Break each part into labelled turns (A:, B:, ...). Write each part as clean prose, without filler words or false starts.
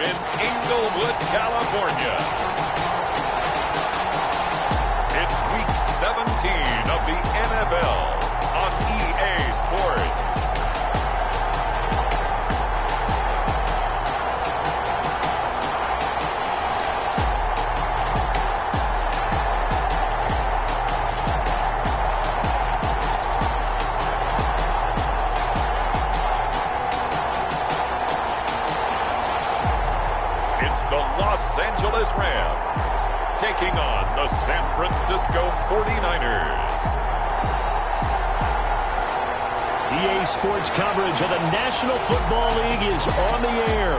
A: in Inglewood, California. It's Week 17 of the NFL on EA Sports. The Los Angeles Rams taking on the San Francisco 49ers.
B: EA Sports coverage of the National Football League is on the air.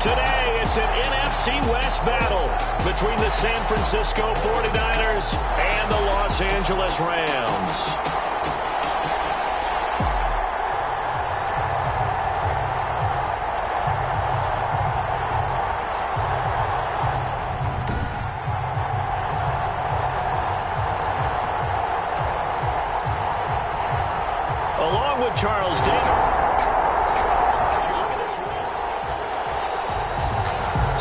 B: Today, it's an NFC West battle between the San Francisco 49ers and the Los Angeles Rams. Along with Charles Davis.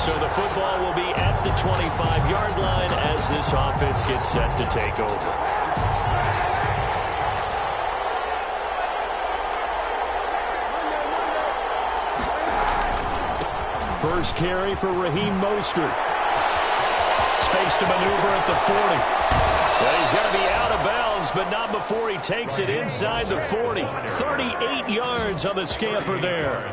B: So the football will be at the 25-yard line as this offense gets set to take over. First carry for Raheem Mostert. Space to maneuver at the 40. Well, he's going to be out of bounds, but not before he takes it inside the 40. 38 yards on the scamper there.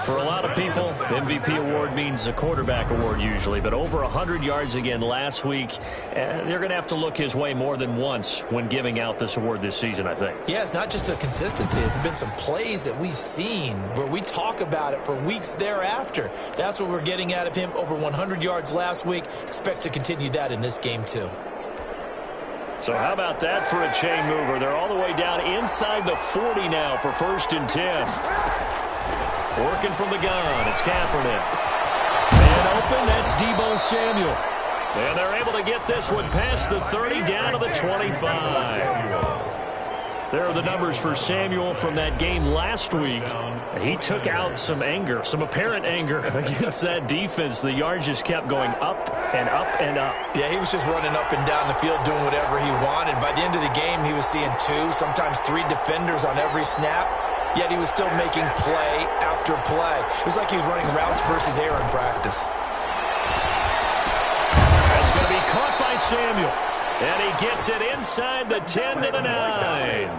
B: For a lot of people, MVP award means a quarterback award usually, but over 100 yards again last week. They're going to have to look his way more than once when giving out this award this season, I think.
C: Yeah, it's not just the consistency. There's been some plays that we've seen where we talk about it for weeks thereafter. That's what we're getting out of him. Over 100 yards last week. Expects to continue that in this game, too.
B: So how about that for a chain mover? They're all the way down inside the 40 now for 1st and 10. Working from the gun, it's Kaepernick. Man open, that's Deebo Samuel. And they're able to get this one past the 30 down to the 25. There are the numbers for Samuel from that game last week. He took out some anger, some apparent anger against that defense. The yards just kept going up and up and up.
C: Yeah, he was just running up and down the field doing whatever he wanted. By the end of the game, he was seeing 2, sometimes 3 defenders on every snap. Yet he was still making play after play. It was like he was running routes versus air in practice.
B: That's going to be caught by Samuel. And he gets it inside the 10 to the 9.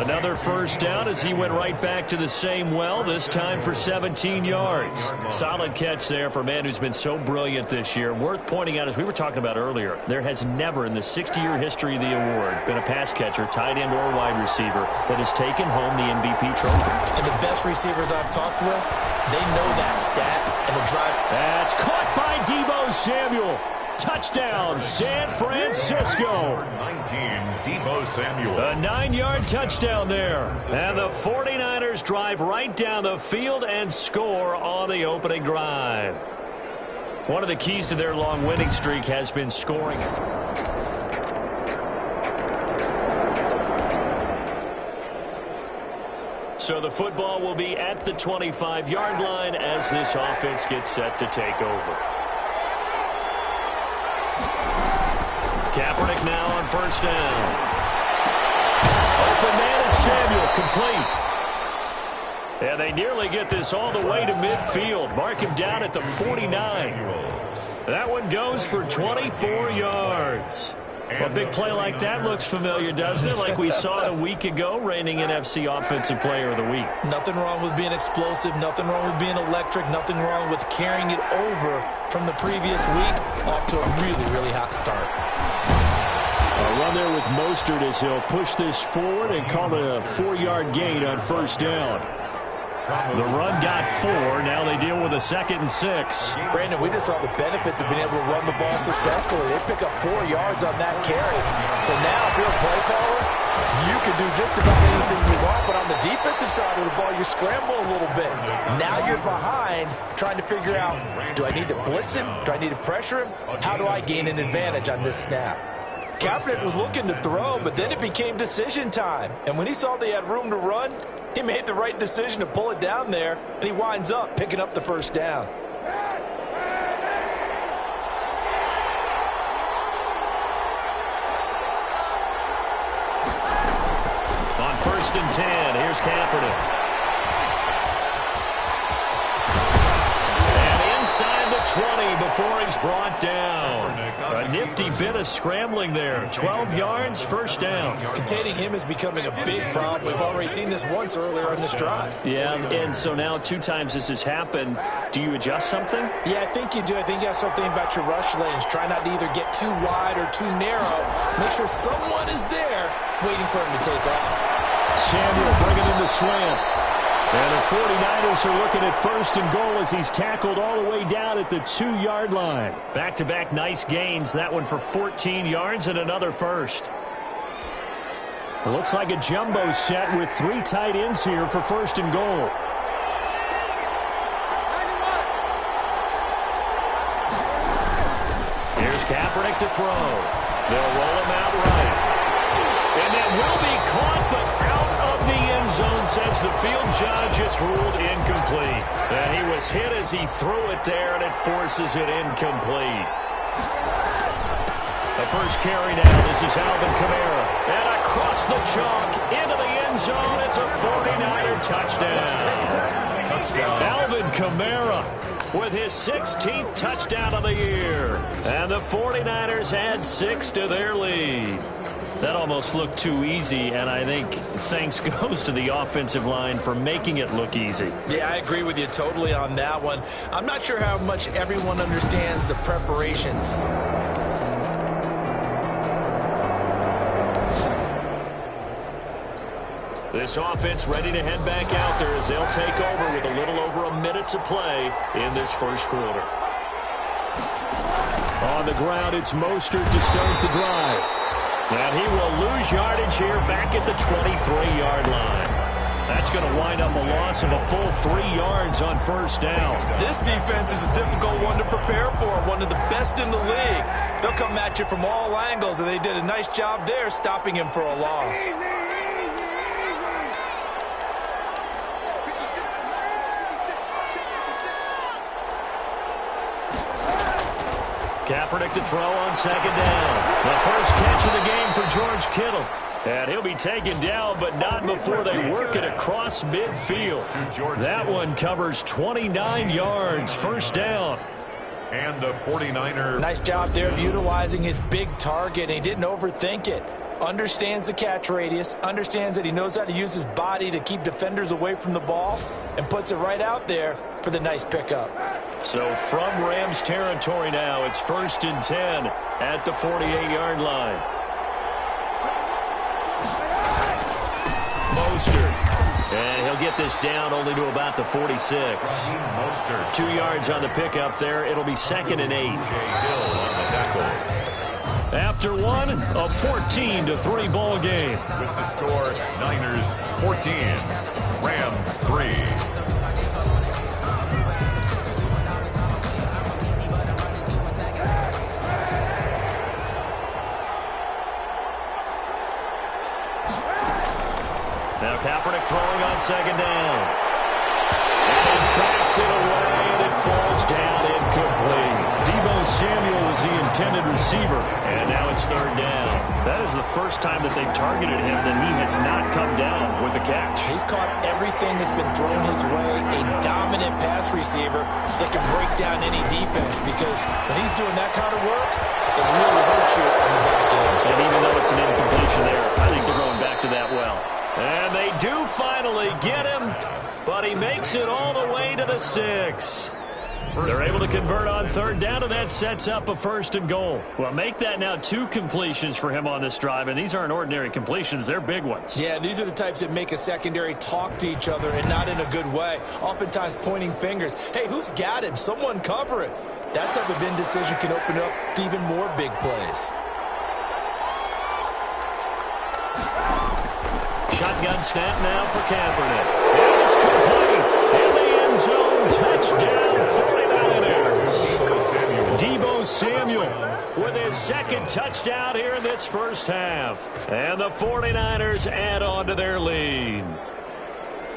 B: Another first down as he went right back to the same well, this time for 17 yards. Solid catch there for a man who's been so brilliant this year. Worth pointing out, as we were talking about earlier, there has never in the 60-year history of the award been a pass catcher, tight end, or wide receiver that has taken home the MVP trophy.
C: And the best receivers I've talked with, they know that stat and the drive.
B: That's caught by Deebo Samuel. Touchdown, San Francisco.
A: 19, Deebo Samuel.
B: A 9-yard touchdown there. And the 49ers drive right down the field and score on the opening drive. One of the keys to their long winning streak has been scoring. So the football will be at the 25-yard line as this offense gets set to take over. Kaepernick now on first down. Open man is Samuel, complete. And they nearly get this all the way to midfield. Mark him down at the 49. That one goes for 24 yards. A big play like that looks familiar, doesn't it? Like we saw a week ago, reigning NFC Offensive Player of the Week.
C: Nothing wrong with being explosive. Nothing wrong with being electric. Nothing wrong with carrying it over from the previous week off to a really, really hot start.
B: A run there with Mostert as he'll push this forward and call it a 4-yard gain on first down. The run got 4. Now they deal with a 2nd and 6.
C: Brandon, we just saw the benefits of being able to run the ball successfully. They pick up 4 yards on that carry. So now if you're a play caller, you can do just about anything you want. But on the defensive side of the ball, you scramble a little bit. Now you're behind trying to figure out, do I need to blitz him? Do I need to pressure him? How do I gain an advantage on this snap? Kaepernick was looking to throw, but then it became decision time. And when he saw they had room to run, He made the right decision to pull it down there, and he winds up picking up the first down.
B: On 1st and 10, here's Kaepernick. Inside the 20 before he's brought down. A nifty bit of scrambling there. 12 yards, first down.
C: Containing him is becoming a big problem. We've already seen this once earlier in this drive.
B: Yeah, and so now 2 times this has happened. Do you adjust something?
C: Yeah, I think you do. I think you have something about your rush lanes. Try not to either get too wide or too narrow. Make sure someone is there waiting for him to take off.
B: Samuel bringing in the slant. And the 49ers are looking at 1st and goal as he's tackled all the way down at the 2-yard line. Back-to-back nice gains. That one for 14 yards and another first. It looks like a jumbo set with 3 tight ends here for 1st and goal. Here's Kaepernick to throw. They'll roll him out right. And that will be caught, but out of the end zone, says the field judge. It's ruled incomplete. And he was hit as he threw it there, and it forces it incomplete. The first carry now. This is Alvin Kamara. And across the chalk into the end zone. It's a 49er touchdown. Alvin Kamara with his 16th touchdown of the year. And the 49ers add 6 to their lead. That almost looked too easy, and I think thanks goes to the offensive line for making it look easy.
C: Yeah, I agree with you totally on that one. I'm not sure how much everyone understands the preparations.
B: This offense ready to head back out there as they'll take over with a little over a minute to play in this first quarter. On the ground, it's Mostert to start the drive. And he will lose yardage here back at the 23-yard line. That's going to wind up a loss of a full 3 yards on 1st down.
C: This defense is a difficult one to prepare for, one of the best in the league. They'll come at you from all angles, and they did a nice job there stopping him for a loss.
B: Kaepernick to throw on 2nd down. The first catch of the game for George Kittle. And he'll be taken down, but not before they work it across midfield. That one covers 29 yards. 1st down.
A: And a 49er.
C: Nice job there of utilizing his big target. He didn't overthink it. Understands the catch radius. Understands that he knows how to use his body to keep defenders away from the ball. And puts it right out there for the nice pickup.
B: So from Rams territory now, it's 1st and 10 at the 48-yard line. Mostert. And he'll get this down only to about the 46. 2 yards on the pickup there. It'll be 2nd and 8. After one, a 14-3 ball game.
A: With the score, Niners 14, Rams 3.
B: Now Kaepernick throwing on 2nd down. And he backs it away, and it falls down incomplete. Deebo Samuel was the intended receiver, and now it's 3rd down. That is the first time that they've targeted him that he has not come down with a catch.
C: He's caught everything that's been thrown his way, a dominant pass receiver that can break down any defense, because when he's doing that kind of work, it really hurts you on the back end.
B: And even though it's an incompletion there, I think they're going back to that well. And they do finally get him, but he makes it all the way to the 6. They're able to convert on 3rd down, and that sets up a 1st and goal. Well, make that now 2 completions for him on this drive, and these aren't ordinary completions. They're big ones.
C: Yeah, these are the types that make a secondary talk to each other, and not in a good way. Oftentimes pointing fingers. Hey, who's got him? Someone cover it. That type of indecision can open up to even more big plays.
B: Shotgun snap now for Kaepernick. And it's complete. In the end zone. Touchdown, 49ers. Deebo Samuel with his 2nd touchdown here in this first half. And the 49ers add on to their lead.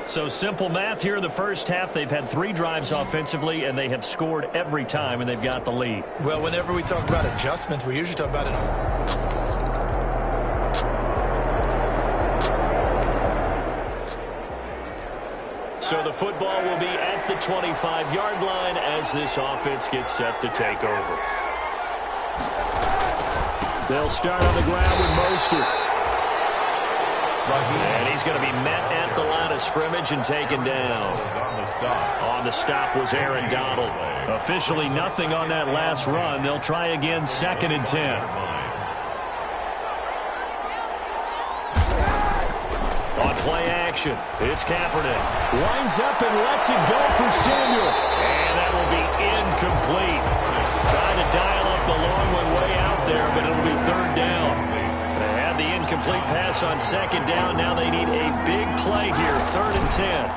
B: So simple math here in the first half. They've had 3 drives offensively, and they have scored every time, and they've got the lead.
C: Well, whenever we talk about adjustments, we usually talk about it.
B: So the football will be at the 25-yard line as this offense gets set to take over. They'll start on the ground with Mostert. And he's going to be met at the line of scrimmage and taken down. On the stop was Aaron Donald. Officially nothing on that last run. They'll try again, 2nd and 10. On play action, it's Kaepernick. Lines up and lets it go for Samuel. And that will be incomplete. Trying to dial up the long one way out there, but it'll be 3rd down. They had the incomplete pass on 2nd down. Now they need a big play here, 3rd and 10.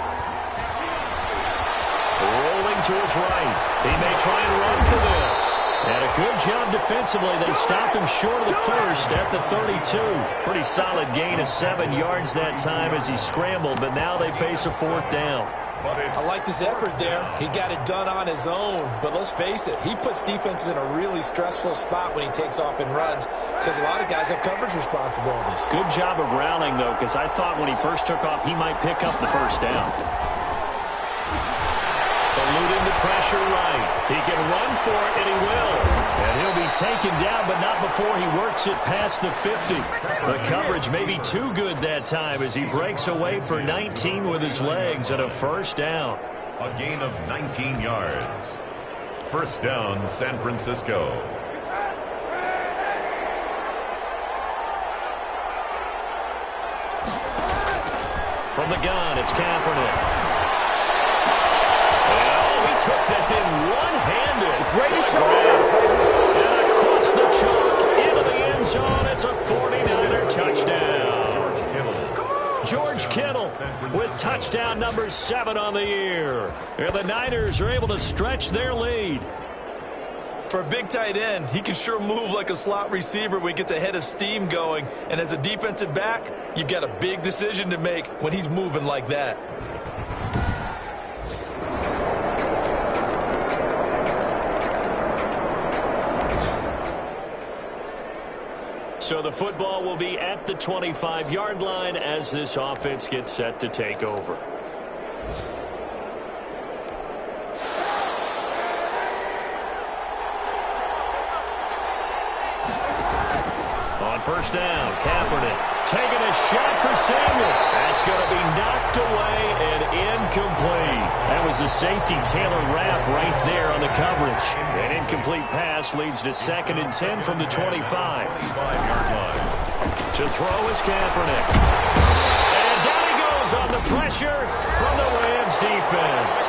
B: Rolling to his right. He may try and run for this. And a good job defensively. They stopped him short of the first at the 32. Pretty solid gain of 7 yards that time as he scrambled, but now they face a 4th down.
C: I like this effort there. He got it done on his own. But let's face it, he puts defenses in a really stressful spot when he takes off and runs because a lot of guys have coverage responsibilities.
B: Good job of rallying, though, because I thought when he first took off, he might pick up the 1st down. Eluding the pressure right. He can run for it, and he will. And he'll be taken down, but not before he works it past the 50. The coverage may be too good that time as he breaks away for 19 with his legs and a 1st down.
A: A gain of 19 yards. 1st down, San Francisco.
B: From the gun, it's Kaepernick. Took that thing one-handed.
D: Great shot.
B: And across the chalk into the end zone. It's a 49er touchdown. George Kittle with touchdown number 7 on the year. And the Niners are able to stretch their lead.
C: For a big tight end, he can sure move like a slot receiver when he gets a head of steam going. And as a defensive back, you've got a big decision to make when he's moving like that.
B: So the football will be at the 25-yard line as this offense gets set to take over. On 1st down, Kaepernick taking a shot for Samuel. That's going to be knocked away and incomplete. That was a safety Taylor Rapp right there on the coverage. An incomplete pass leads to 2nd and 10 from the 25.
A: 5-yard line.
B: To throw is Kaepernick. And down he goes on the pressure from the Rams defense.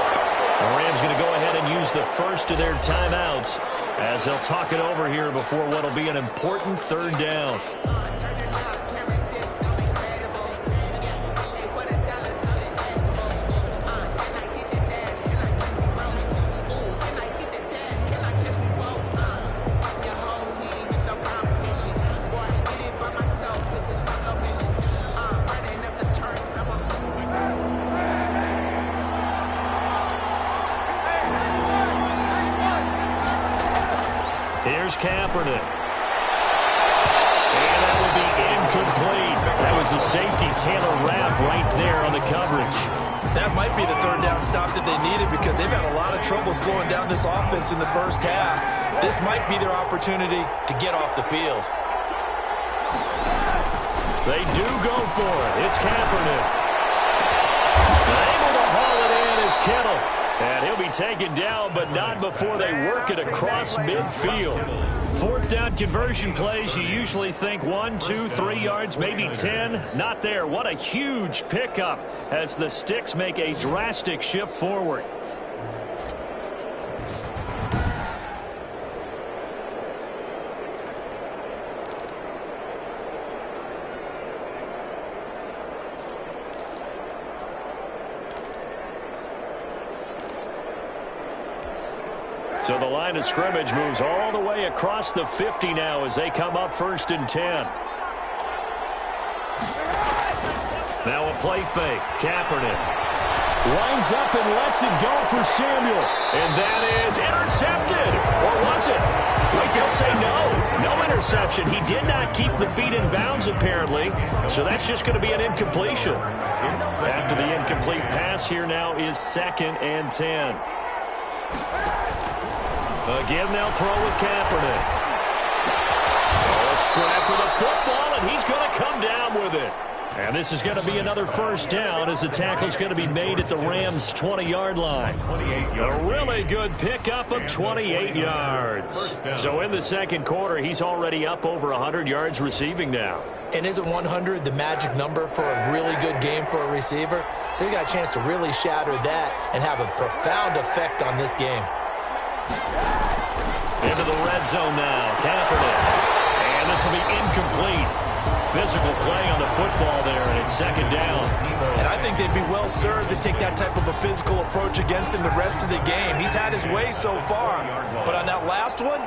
B: The Rams going to go ahead and use the first of their timeouts as they'll talk it over here before what will be an important 3rd down. Here's Kaepernick. And that will be incomplete. That was a safety Taylor Rapp right there on the coverage.
C: That might be the 3rd down stop that they needed because they've had a lot of trouble slowing down this offense in the first half. This might be their opportunity to get off the field.
B: They do go for it. It's Kaepernick. Able to haul it in is Kittle. And he'll be taken down, but not before they work it across midfield. 4th down conversion plays, you usually think 1, 2, 3 yards, maybe 10. Not there. What a huge pickup as the Sticks make a drastic shift forward. So the line of scrimmage moves all the way across the 50 now as they come up 1st and 10. Now a play fake. Kaepernick. Winds up and lets it go for Samuel. And that is intercepted. Or was it? Wait, they'll say no. No interception. He did not keep the feet in bounds, apparently. So that's just going to be an incompletion. After the incomplete pass, here now is 2nd and 10. Again, they'll throw with Kaepernick. A scrap for the football, and he's going to come down with it. And this is going to be another first down as the tackle's going to be made at the Rams' 20-yard line. A really good pickup of 28 yards. So in the second quarter, he's already up over 100 yards receiving now.
C: And isn't 100 the magic number for a really good game for a receiver? So he got a chance to really shatter that and have a profound effect on this game.
B: Into the red zone now, Kaepernick. And this will be incomplete. Physical play on the football there, and it's 2nd down.
C: And I think they'd be well served to take that type of a physical approach against him the rest of the game. He's had his way so far, but on that last one,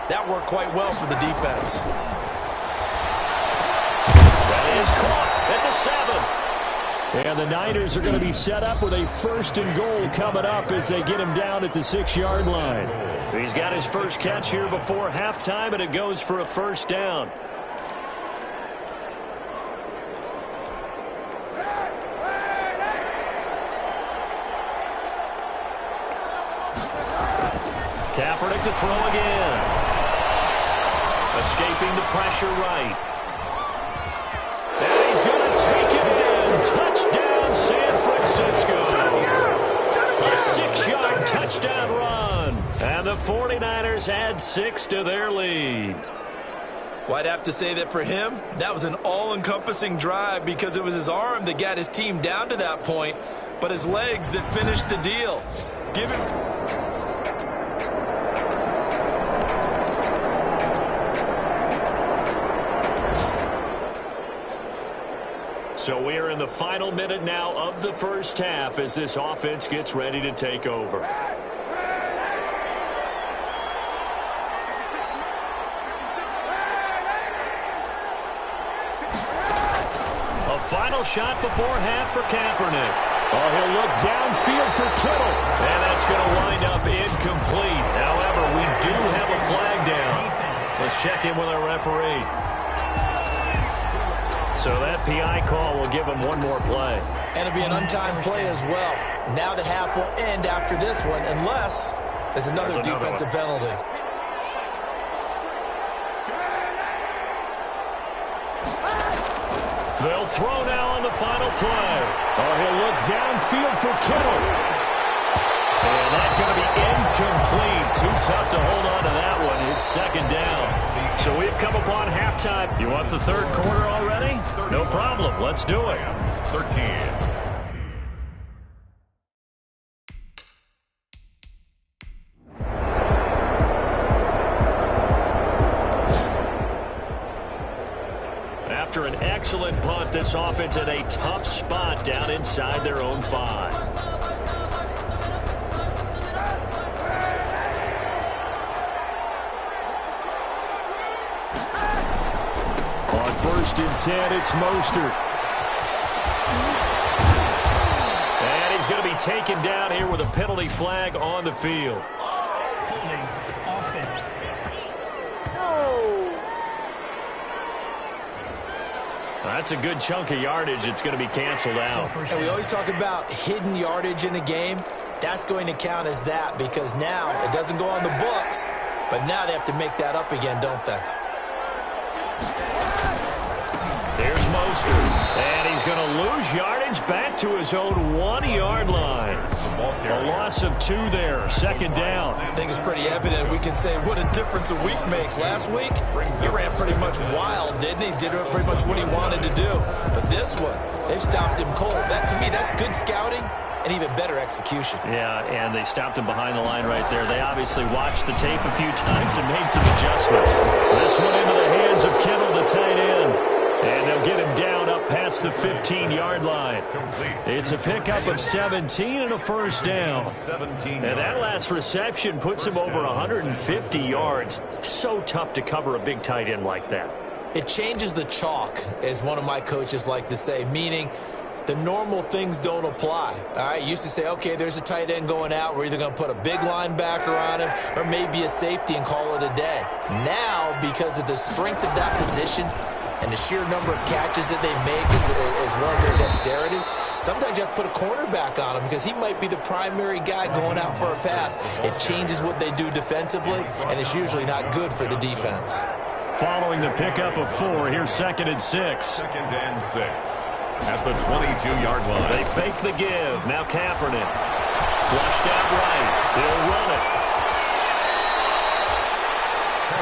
C: that worked quite well for the defense.
B: That is caught at the 7. And the Niners are going to be set up with a 1st and goal coming up as they get him down at the 6-yard line. He's got his first catch here before halftime, and it goes for a 1st down. Kaepernick to throw again. Escaping the pressure right. And he's going to take it in. Touchdown, San Francisco. A 6-yard touchdown run. And the 49ers add 6 to their lead.
C: Well, I'd have to say that for him, that was an all-encompassing drive because it was his arm that got his team down to that point, but his legs that finished the deal. Give him...
B: So we're in the final minute now of the first half as this offense gets ready to take over. A final shot before half for Kaepernick. Oh, he'll look downfield for Kittle. And that's going to wind up incomplete. However, we do have a flag down. Let's check in with our referee. So that PI call will give him one more play.
C: And it'll be an untimed play as well. Now the half will end after this one, unless there's another defensive penalty.
B: They'll throw now on the final play. Oh, he'll look downfield for Kittle. And that's going to be incomplete. Too tough to hold on to that one. It's 2nd down. So we've come upon halftime. You want the third quarter already? No problem. Let's do it. 13. After an excellent punt, this offense at a tough spot down inside their own 5. On 1st and 10, it's Mostert. And he's going to be taken down here with a penalty flag on the field.
D: Offense.
B: That's a good chunk of yardage. It's going to be canceled out.
C: And we always talk about hidden yardage in a game. That's going to count as that because now it doesn't go on the books, but now they have to make that up again, don't they?
B: There's Mostert, and he's going to lose yardage back to his own 1-yard line. A loss of 2 there, 2nd down.
C: I think it's pretty evident. We can say what a difference a week makes. Last week, he ran pretty much wild, didn't he? Did pretty much what he wanted to do. But this one, they've stopped him cold. That, to me, that's good scouting and even better execution.
B: Yeah, and they stopped him behind the line right there. They obviously watched the tape a few times and made some adjustments. This one into the hands of Kittle, the tight end. And they'll get him down up past the 15-yard line. It's a pickup of 17 and a 1st down. And that last reception puts him over 150 yards. So tough to cover a big tight end like that.
C: It changes the chalk, as one of my coaches like to say, meaning the normal things don't apply. All right, you used to say, okay, there's a tight end going out. We're either going to put a big linebacker on him or maybe a safety and call it a day. Now, because of the strength of that position and the sheer number of catches that they make as well as their dexterity, sometimes you have to put a cornerback on him because he might be the primary guy going out for a pass. It changes what they do defensively, and it's usually not good for the defense.
B: Following the pickup of 4, here's 2nd and 6.
A: 2nd and 6 at the 22-yard line.
B: They fake the give. Now Kaepernick. Flushed out right. He'll run it.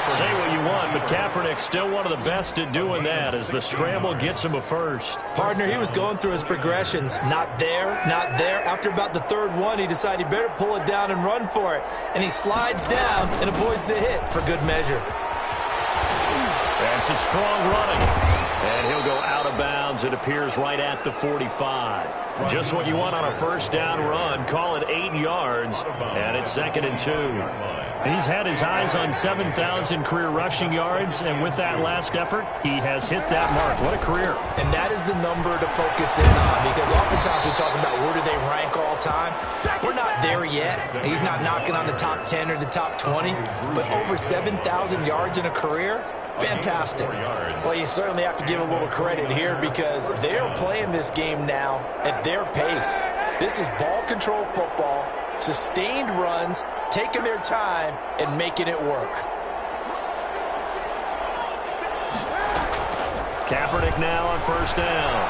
B: Say what you want, but Kaepernick's still one of the best at doing that as the scramble gets him a first.
C: Partner, he was going through his progressions. Not there, not there. After about the 3rd one, he decided he better pull it down and run for it. And he slides down and avoids the hit for good measure.
B: And some strong running. And he'll go out of bounds. It appears right at the 45. Just what you want on a first down run. Call it 8 yards. And it's 2nd and 2. He's had his eyes on 7,000 career rushing yards. And with that last effort, he has hit that mark. What a career.
C: And that is the number to focus in on, because oftentimes we talk about where do they rank all time. We're not there yet. He's not knocking on the top 10 or the top 20. But over 7,000 yards in a career, fantastic. Well, you certainly have to give a little credit here because they're playing this game now at their pace. This is ball control football, sustained runs, taking their time, and making it work.
B: Kaepernick now on first down.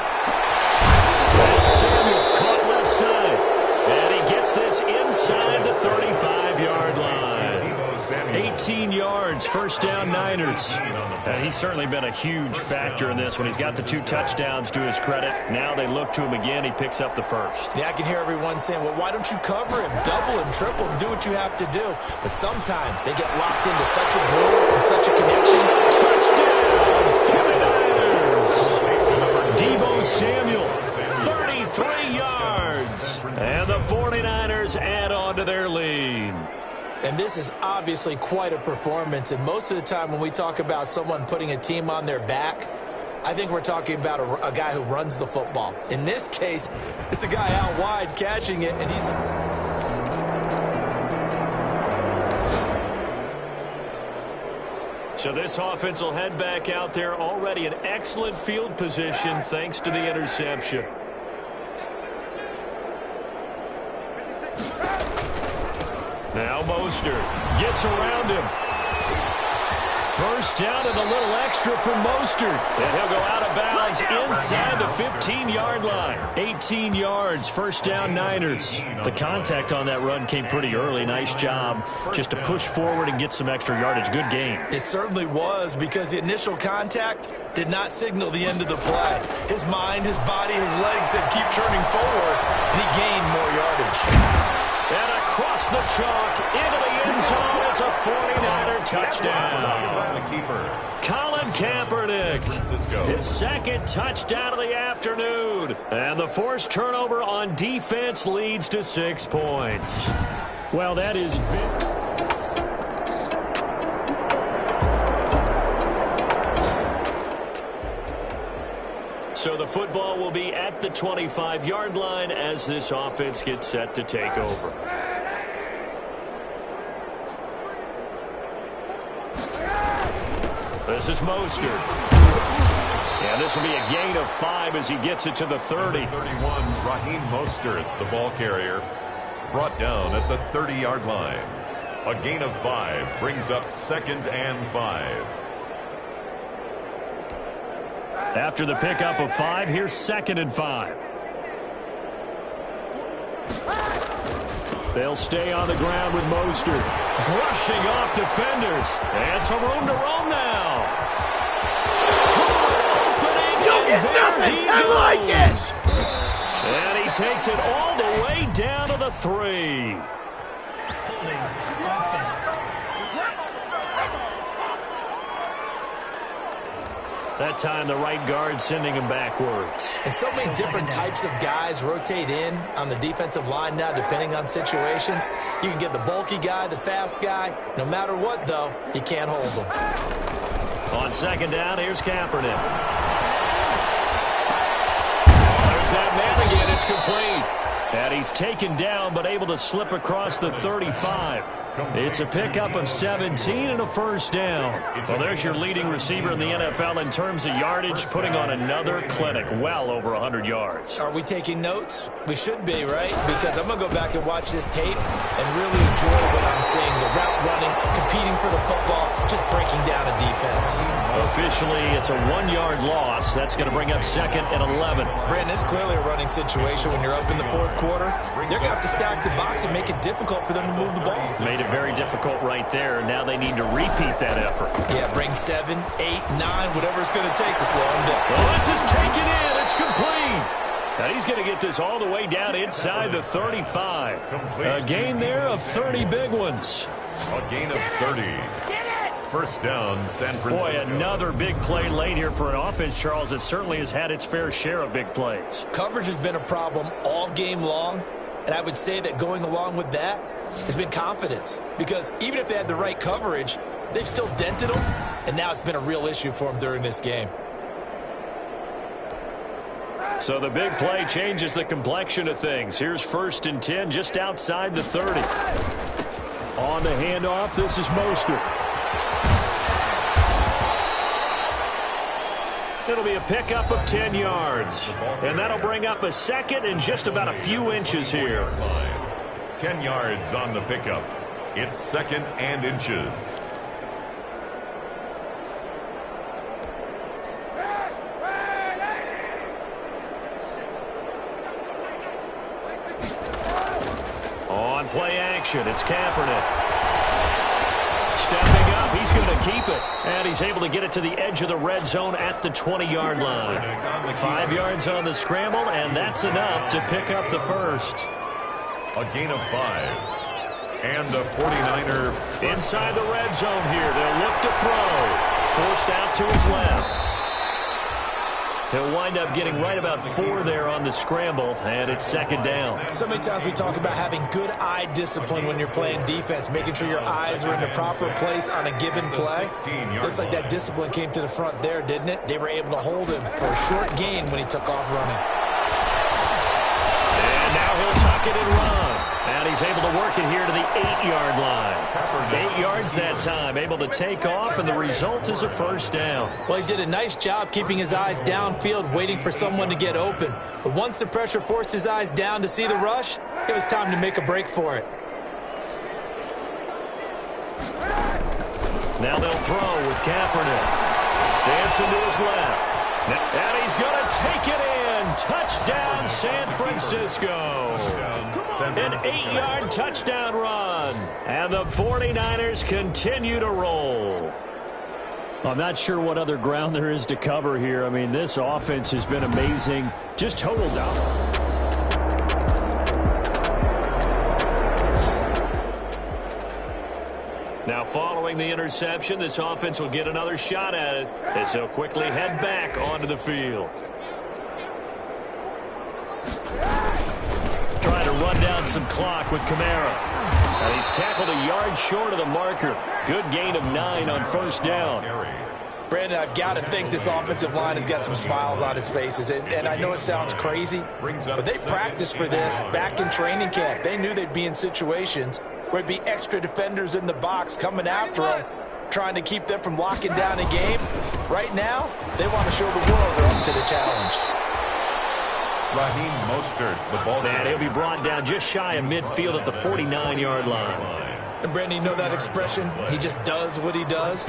B: And Samuel caught left side. And he gets this inside the 35-yard line. 18 yards, first down Niners. And he's certainly been a huge factor in this when he's got the 2 touchdowns to his credit. Now they look to him again. He picks up the first.
C: Yeah, I can hear everyone saying, well, why don't you cover him, double him, triple him, do what you have to do. But sometimes they get locked into such a groove and such a connection.
B: Touchdown, 49ers. Deebo Samuel, 33 yards. And the 49ers add on to their lead.
C: And this is obviously quite a performance. And most of the time when we talk about someone putting a team on their back, I think we're talking about a guy who runs the football. In this case, it's a guy out wide catching it, and he's...
B: So this offense will head back out there already in excellent field position thanks to the interception. Now Mostert gets around him. First down and a little extra for Mostert. And he'll go out of bounds inside the 15-yard line. 18 yards, first down Niners. The contact on that run came pretty early. Nice job just to push forward and get some extra yardage. Good game.
C: It certainly was, because the initial contact did not signal the end of the play. His mind, his body, his legs said keep turning forward, and he gained more yardage.
B: And across the chalk, into the end zone, it's a 49er touchdown. Colin Kaepernick, his 2nd touchdown of the afternoon. And the forced turnover on defense leads to 6 points. Well, that is... So the football will be at the 25-yard line as this offense gets set to take over. This is Mostert. And this will be a gain of 5 as he gets it to the 30.
A: 31, Raheem Mostert, the ball carrier, brought down at the 30-yard line. A gain of 5 brings up 2nd and 5.
B: After the pickup of 5, here's 2nd and 5. They'll stay on the ground with Mostert. Brushing off defenders. And some room to roam now. Opening.
D: You'll get nothing. I like it.
B: And he takes it all the way down to the 3.
D: Holding offense.
B: That time, the right guard sending him backwards.
C: And so many different types of guys rotate in on the defensive line now, depending on situations. You can get the bulky guy, the fast guy. No matter what, though, you can't hold them.
B: On 2nd down, here's Kaepernick. There's There's that man again. It's complete. And he's taken down but able to slip across the 35. It's a pickup of 17 and a first down. Well, there's your leading receiver in the NFL in terms of yardage, putting on another clinic, well over 100 yards.
C: Are we taking notes? We should be, right? Because I'm going to go back and watch this tape and really enjoy what I'm seeing. The route running, competing for the football, just breaking down a defense.
B: Officially, it's a 1-yard loss. That's going to bring up 2nd and 11.
C: Brandon, it's clearly a running situation when you're up in the fourth quarter. They're going to have to stack the box and make it difficult for them to move the ball.
B: Made it very difficult right there. Now they need to repeat that effort.
C: Yeah, bring 7, 8, 9, whatever it's going to take to slow them down.
B: Well, this is taken in. It's complete. And he's going to get this all the way down inside the 35. A gain there of 30 big ones.
A: A gain of 30. First down, San Francisco.
B: Boy, another big play late here for an offense, Charles, that certainly has had its fair share of big plays.
C: Coverage has been a problem all game long, and I would say that going along with that has been confidence. Because even if they had the right coverage, they've still dented them, and now it's been a real issue for them during this game.
B: So the big play changes the complexion of things. Here's 1st and 10 just outside the 30. On the handoff, this is Mostert. It'll be a pickup of 10 yards. And that'll bring up a 2nd and just about a few inches here.
A: 10 yards on the pickup. It's 2nd and inches.
B: On play action, it's Kaepernick. Stepping up, he's going to keep it. And he's able to get it to the edge of the red zone at the 20-yard line. 5 yards on the scramble, and that's enough to pick up the first.
A: A gain of 5. And the 49er.
B: Inside the red zone here. They'll look to throw. Forced out to his left. He'll wind up getting right about 4 there on the scramble, and it's 2nd down.
C: So many times we talk about having good eye discipline when you're playing defense, making sure your eyes are in the proper place on a given play. Looks like that discipline came to the front there, didn't it? They were able to hold him for a short gain when he took off running.
B: And now he'll tuck it and run. And he's able to work it here to the 8-yard line. 8 yards that time, able to take off, and the result is a first down.
C: Well, he did a nice job keeping his eyes downfield, waiting for someone to get open. But once the pressure forced his eyes down to see the rush, it was time to make a break for it.
B: Now they'll throw with Kaepernick. Dancing to his left. And he's going to take it in. Touchdown, San Francisco. An 8-yard touchdown run. And the 49ers continue to roll. I'm not sure what other ground there is to cover here. I mean, this offense has been amazing. Just total dominance. Now, following the interception, this offense will get another shot at it as they'll quickly head back onto the field. Trying to run down some clock with Kamara. And he's tackled a yard short of the marker. Good gain of 9 on first down.
C: Brandon, I've got to think this offensive line has got some smiles on its faces. And I know it sounds crazy, but they practiced for this back in training camp. They knew they'd be in situations where it'd be extra defenders in the box coming after them, trying to keep them from locking down a game. Right now, they want to show the world they're up to the challenge.
A: Raheem Mostert, the ball.
B: And he'll be brought down just shy of midfield at the 49-yard line.
C: And Brandon, you know that expression? He just does what he does?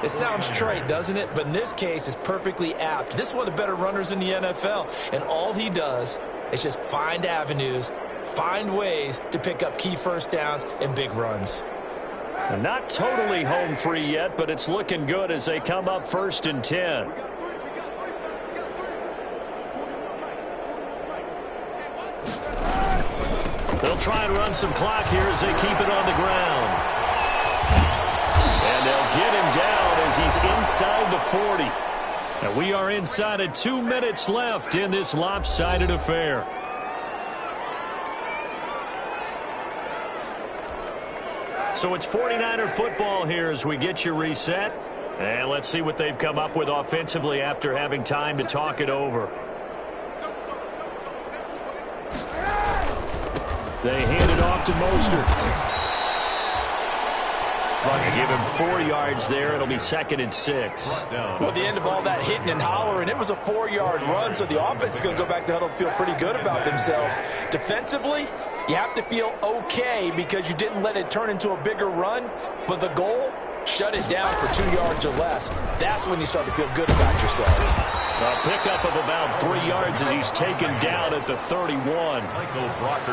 C: It sounds trite, doesn't it? But in this case, it's perfectly apt. This is one of the better runners in the NFL. And all he does is just find avenues, find ways to pick up key first downs and big runs.
B: And not totally home free yet, but it's looking good as they come up 1st and 10. They'll try and run some clock here as they keep it on the ground. And they'll get him down as he's inside the 40. And we are inside of 2 minutes left in this lopsided affair. So it's 49er football here as we get you reset. And let's see what they've come up with offensively after having time to talk it over. They hand it off to Mostert. They give him 4 yards there. It'll be 2nd and 6.
C: Well, the end of all that hitting and hollering, it was a 4-yard run, so the offense is going to go back to huddle and feel pretty good about themselves. Defensively, you have to feel okay because you didn't let it turn into a bigger run, but the goal, shut it down for 2 yards or less. That's when you start to feel good about yourselves.
B: A pickup of about 3 yards as he's taken down at the 31.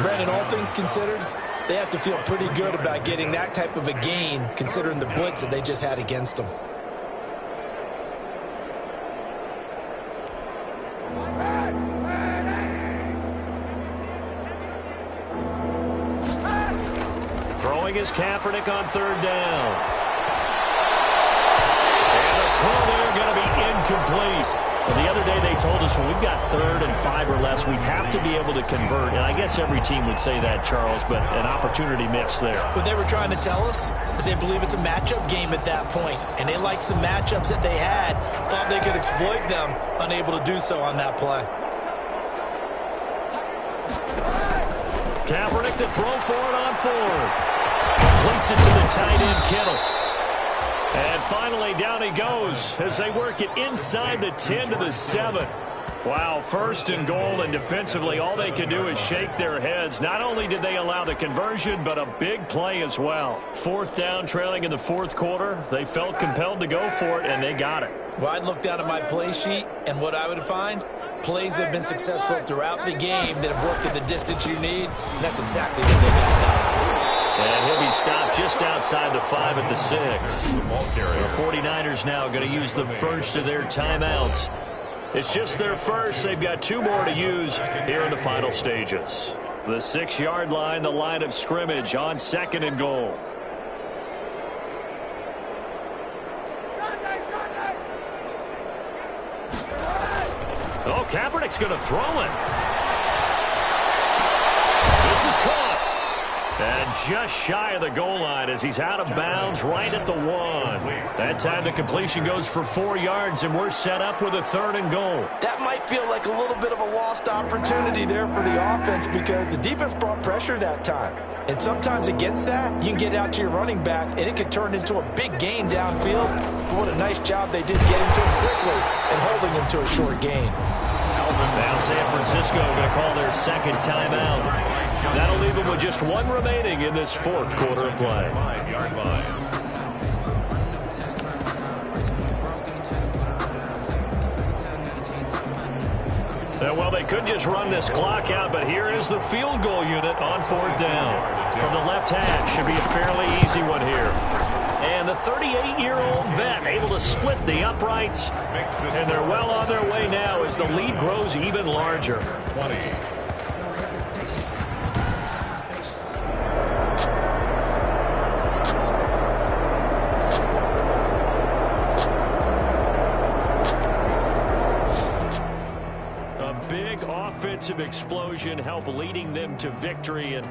D: Brandon, all things considered, they have to feel pretty good about getting that type of a gain, considering the blitz that they just had against them.
B: Throwing is Kaepernick on 3rd down. And the throw there going to be incomplete. Well, the other day they told us when we've got 3rd and 5 or less, we have to be able to convert. And I guess every team would say that, Charles, but an opportunity missed there.
D: What they were trying to tell us is they believe it's a matchup game at that point, and they liked some matchups that they had, thought they could exploit them, unable to do so on that play.
B: Kaepernick to throw for it on 4th. Completes it to the tight end, Kittle. And finally, down he goes as they work it inside the 10 to the 7. Wow, 1st and goal, and defensively, all they can do is shake their heads. Not only did they allow the conversion, but a big play as well. 4th down, trailing in the 4th quarter. They felt compelled to go for it, and they got it.
D: Well, I'd look down at my play sheet, and what I would find, plays have been successful throughout the game that have worked at the distance you need, and that's exactly what they got done.
B: And he'll be stopped just outside the 5 at the 6. The 49ers now going to use the first of their timeouts. It's just their first. They've got 2 more to use here in the final stages. The 6-yard line, the line of scrimmage on 2nd and goal. Oh, Kaepernick's going to throw it. This is caught. And just shy of the goal line as he's out of bounds right at the 1. That time the completion goes for 4 yards, and we're set up with a 3rd and goal.
C: That might feel like a little bit of a lost opportunity there for the offense because the defense brought pressure that time. And sometimes against that, you can get out to your running back, and it can turn into a big gain downfield. But what a nice job they did getting to him quickly and holding him to a short gain.
B: Now San Francisco going to call their 2nd timeout. That'll leave them with just 1 remaining in this 4th quarter of play.
A: 5-yard line.
B: Well, they could just run this clock out, but here is the field goal unit on 4th down. From the left hash, should be a fairly easy one here. And the 38-year-old vet able to split the uprights. And they're well on their way now as the lead grows even larger.
A: 20.
B: Offensive explosion help leading them to victory, and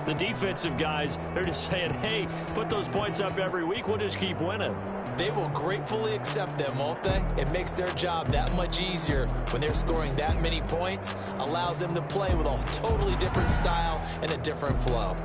B: the defensive guys, they're just saying, hey, put those points up every week, we'll just keep winning.
D: They will gratefully accept them, won't they? It makes their job that much easier when they're scoring that many points, allows them to play with a totally different style and a different flow.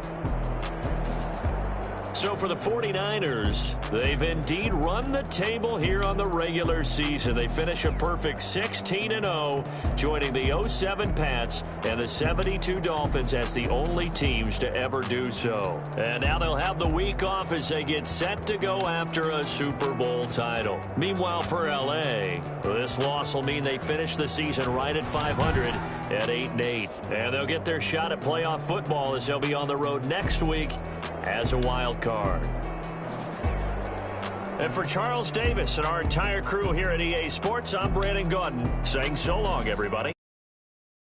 B: So for the 49ers, they've indeed run the table here on the regular season. They finish a perfect 16-0, joining the 07 Pats and the 72 Dolphins as the only teams to ever do so. And now they'll have the week off as they get set to go after a Super Bowl title. Meanwhile, for LA, this loss will mean they finish the season right at 500 at 8-8. And they'll get their shot at playoff football as they'll be on the road next week as a wild card. And for Charles Davis and our entire crew here at EA Sports, I'm Brandon Gaudin saying so long, everybody.